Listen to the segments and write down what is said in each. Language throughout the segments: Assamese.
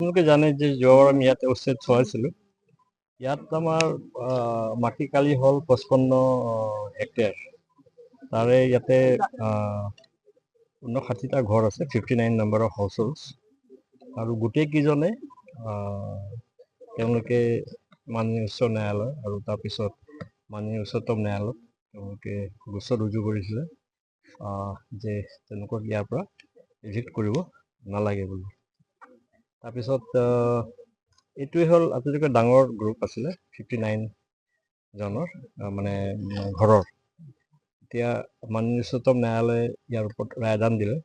আপোনালোকে জানে যে যোৱাবাৰ আমি ইয়াতে উচ্ছেদ চলাইছিলোঁ। ইয়াত আমাৰ মাটি কালি হ'ল 55 হেক্টেয়াৰ। তাৰে ইয়াতে 59টা ঘৰ আছে, 59 নম্বৰৰ হাউচ হোল্ডছ। আৰু গোটেইকেইজনে তেওঁলোকে মাননীয় উচ্চ ন্যায়ালয় আৰু তাৰপিছত মাননীয় উচ্চতম ন্যায়ালয়ত তেওঁলোকে গোচৰ ৰুজু কৰিছিলে যে তেওঁলোকক ইয়াৰ পৰা ইভিক্ট কৰিব নালাগে বুলি। তাৰপিছত এইটোৱে হ'ল আটাইতকৈ ডাঙৰ গ্ৰুপ আছিলে 59 জনৰ মানে ঘৰৰ। এতিয়া মাননীয় উচ্চতম ন্যায়ালয়ে ইয়াৰ ওপৰত ৰায়দান দিলে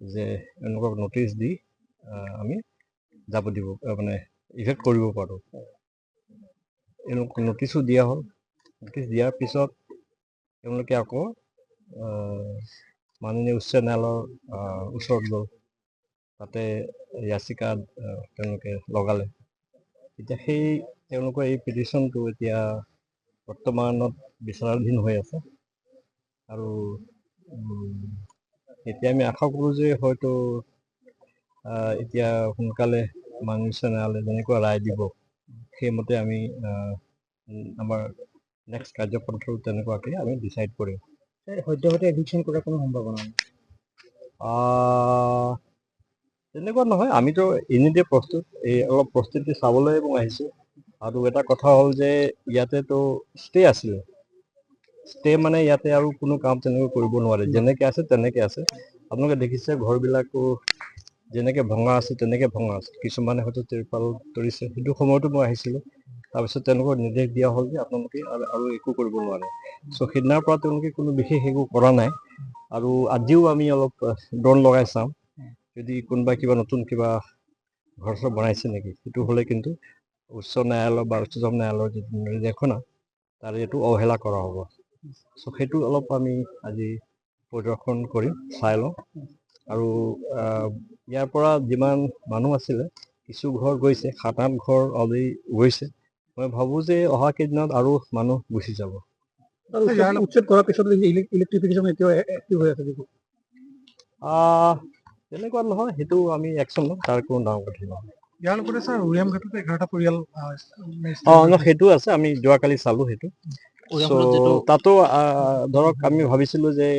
যে এনেকুৱা নটিচ দি আমি যাব দিব মানে ইফেক্ট কৰিব পাৰোঁ। এনেকুৱা নটিচো দিয়া হ'ল। নটিচ দিয়াৰ পিছত তেওঁলোকে আকৌ মাননীয় উচ্চ ন্যায়ালয়ৰ ওচৰত গ'ল, তাতে ইয়াচিকা তেওঁলোকে লগালে। এতিয়া সেই তেওঁলোকৰ এই পিটিশ্যনটো এতিয়া বৰ্তমানত বিচাৰাধীন হৈ আছে আৰু এতিয়া আমি আশা কৰোঁ যে হয়তো এতিয়া সোনকালে মাননীয় উচ্চ ন্যায়ালয়ে যেনেকুৱা ৰায় দিব সেইমতে আমি আমাৰ নেক্সট কাৰ্যপন্থাও তেনেকুৱাকৈ আমি ডিচাইড কৰিম। সদ্যহতে এভিকশ্যন কৰাৰ কোনো সম্ভাৱনা নাই? তেনেকুৱা নহয়, আমিতো এনেতে প্ৰস্তুত, এই অলপ প্ৰস্তুতি চাবলৈ মই আহিছোঁ। আৰু এটা কথা হ'ল যে ইয়াতেতো ষ্টে আছিলে, ষ্টে মানে ইয়াতে আৰু কোনো কাম তেনেকৈ কৰিব নোৱাৰে, যেনেকৈ আছে তেনেকৈ আছে। আপোনালোকে দেখিছে ঘৰবিলাকো যেনেকৈ ভঙা আছে তেনেকৈ ভঙা আছে, কিছুমানে হয়তো তিৰপাল তৰিছে। সেইটো সময়তো মই আহিছিলোঁ, তাৰপিছত তেওঁলোকক নিৰ্দেশ দিয়া হ'ল যে আপোনালোকে আৰু একো কৰিব নোৱাৰে। চ' সেইদিনাৰ পৰা তেওঁলোকে কোনো বিশেষ একো কৰা নাই। আৰু আজিও আমি অলপ ড্ৰোন লগাই চাম, যদি কোনোবা কিবা নতুন কিবা ঘৰ চৰ বনাইছে নেকি, সেইটো হ'লে কিন্তু উচ্চ ন্যায়ালয় বা উচ্চতম ন্যায়ালয়ৰ যিটো নিৰ্দেশনা তাৰে এইটো অৱহেলা কৰা হ'ব। চ' সেইটো অলপ আমি আজি পৰিদৰ্শন কৰিম, চাই লওঁ। আৰু ইয়াৰ পৰা যিমান মানুহ আছিলে কিছু ঘৰ গৈছে, 7-8 ঘৰ অলৰেডি গৈছে। মই ভাবোঁ যে অহা কেইদিনত আৰু মানুহ গুচি যাব। উচ্ছেদ কৰাৰ পিছত ইলেক্ট্ৰিফিকেশ্যন এতিয়াও এক্টিভ হৈ আছে নেকি? তেনেকুৱা নহয়, সেইটো আমি একশ্যন ল'ম, তাৰ কোনো ডাঙৰ কথা নহয়। ইয়াৰ লগতে ছাৰ উৰিয়াম ঘাটত 11টা পৰিয়াল সেইটো আছে, আমি যোৱাকালি চালোঁ সেইটো। তাতো ধৰক আমি ভাবিছিলোঁ যে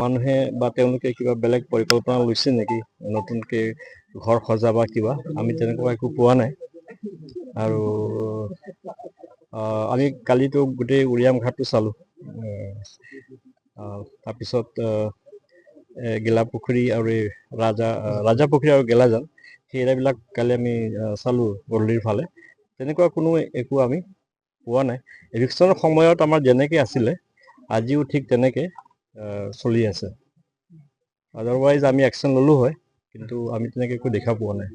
মানুহে বা তেওঁলোকে কিবা বেলেগ পৰিকল্পনা লৈছে নেকি, নতুনকৈ ঘৰ সজা বা কিবা, আমি তেনেকুৱা একো পোৱা নাই। আৰু আমি কালিতো গোটেই উৰিয়াম ঘাটটো চালোঁ, তাৰপিছত গেলাপুখুৰী আৰু এই ৰাজাপুখুৰী আৰু গেলাজান, সেই এৰিয়াবিলাক কালি আমি চালোঁ গধূলিৰ ফালে। তেনেকুৱা কোনো একো আমি পোৱা নাই। এভিকশ্যনৰ সময়ত আমাৰ যেনেকৈ আছিলে আজিও ঠিক তেনেকৈ চলি আছে। আদাৰৱাইজ আমি একশ্যন ল'লোঁ হয়, কিন্তু আমি তেনেকৈ একো দেখা পোৱা নাই।